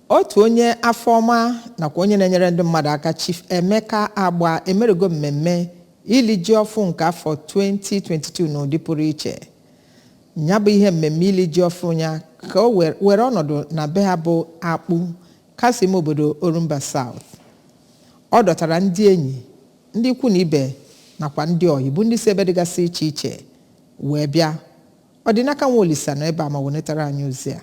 otu onye afọma nakwa onye na-enyere ndị mmadụ aka Chief Emeka Agba emerego mmemme ili ji ọfụ nke afọ 2022 n'ụdị pụrụ iche. Ya bụ ihe mmemme ili ji ọfụ ya ka o were ọnọdụ na be ha bụ Akpụ, Kasim obodo Orumba South. Ọ dọtara ndị enyi, ndị ikwu na ibe nakwa ndị oyi bụ ndị si ebe dịgasị iche iche wee bịa. Ọdịnaka Nwolisa nọ ebe a ma wenetara anyị ozi a.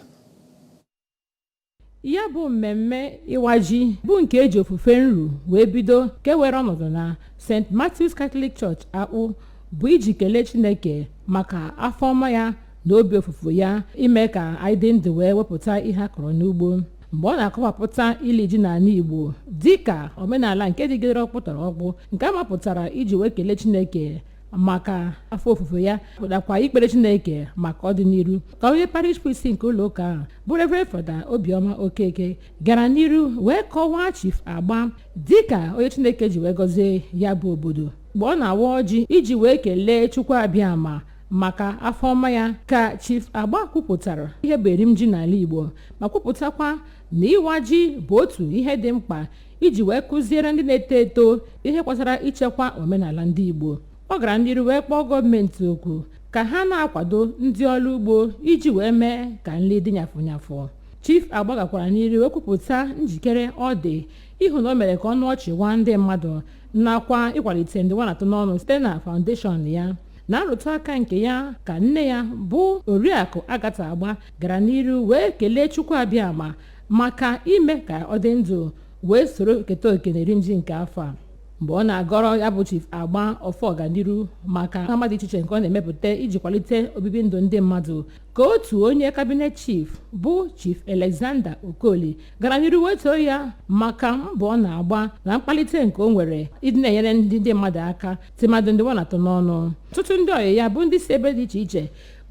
Ya bụ mmemme ịwa ji bụ nke eji ofufe nru wee bido ka were ọnọdụ na St. Matthew's Catholic Church Akpụ, bụ iji kelee Chineke maka afọ ọma ya na obi ofufu ya ime ka anyị dị ndụ wee wepụta ihe a kọrọ n'ugbo. Mgbe ọ na-akọwapụta ili ji n'ala Igbo dịka omenala nke dịgidere ọkpụtọrọ ọkpụ nke a mapụtara iji wee kelee Chineke maka afọ ofufu ya, pụtakwa ikpere Chineke maka ọdịnihu, ka onye parish priest nke ụlọ ụka ahụ bụ Reverend Fada Obioma Okeke gara n'iru wee kọwaa Chief Agba dịka onye Chineke ji wee gọzie ya bụ obodo. Mgbe ọ na-awa ọjị iji wee kelee Chukwu Abịama maka afọ ọma ya, ka Chief Agba kwupụtara ihe bụ erim ji n'ala Igbo ma kwupụtakwa na ịwa ji bụ otu ihe dị mkpa iji wee kụziere ndị na-eto eto ihe gbasara ichekwa omenala ndị Igbo. Ọ gara n'iru wee kpọọ gọọmenti okwu ka ha na-akwado ndị ọrụ ugbo iji wee mee ka nri dị nyafụnyafụ. Chief Agba gakwara n'iru wee kwupụta njikere ọ dị ịhụ na o mere ka ọnụ ọchị waa ndị mmadụ nakwa ịkwalite ndị nwanatụ n'ọnụ site na foundation ya. Na nrụtụ aka nke ya ka nne ya bụ Oriakụ Agatha Agba gara n'iru wee kelee Chukwu Abịama maka ime ka ọ dị ndụ wee soro keta oke n'erim ji nke afọ a. Mgbe ọ na-agọrọ ya bụ Chief Agba ọfọ ọganiru maka ama dị iche iche nke ọ na-emepụta iji kwalite obibi ndụ ndị mmadụ, ka otu onye kabinet chief bụ Chief Alexander Okoli gara n'iru wee too ya maka mbọ ọ na-agba na mkpalite nke o nwere ịdị na-enyere ndị mmadụ aka tụmadụ ndị nwanatụ n'ọnụ. Ọtụtụ ndị ọyị ya bụ ndị si ebe dị iche iche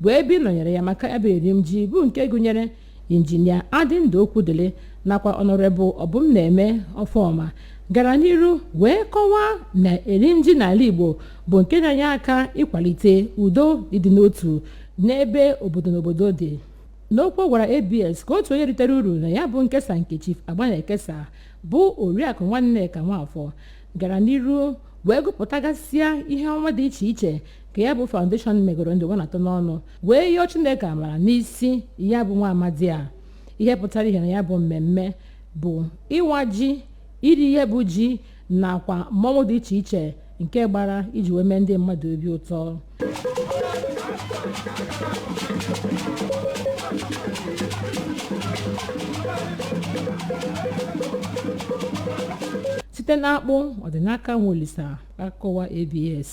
bụ ebe nọnyere ya maka ya bụ erim ji, bụ nke gụnyere injinia Adịndụ Okwudele nakwa Honorable Obumneme Ọfọma gara n'iru wee kọwaa na erim ji n'ala Igbo bụ nke na-enye aka ịkwalite udo ịdị n'otu n'ebe obodo n'obodo dị. N'okwu ọ gwara ABS ka otu onye ritere uru na ya bụ nkesa nke Chief Agba na-ekesa bụ Oriakụ Nwanneka Nwafọ gara n'iru wee gụpụtagasịa ihe ọnwa dị iche iche ka ya bụ foundation megoro ndị nwanatụ n'ọnụ wee yọọ Chineke amara n'isi ya bụ nwa amadi a. Ihe pụtara ihe na ya bụ mmemme bụ ịwa ji, iri ihe bụ ji nakwa mmọnwụ dị iche iche nke gbara iji wee mee ndị mmadụ obi ụtọ. Site n'Akpụ, Ọdịnaka Nwolisa, akọwa ABS.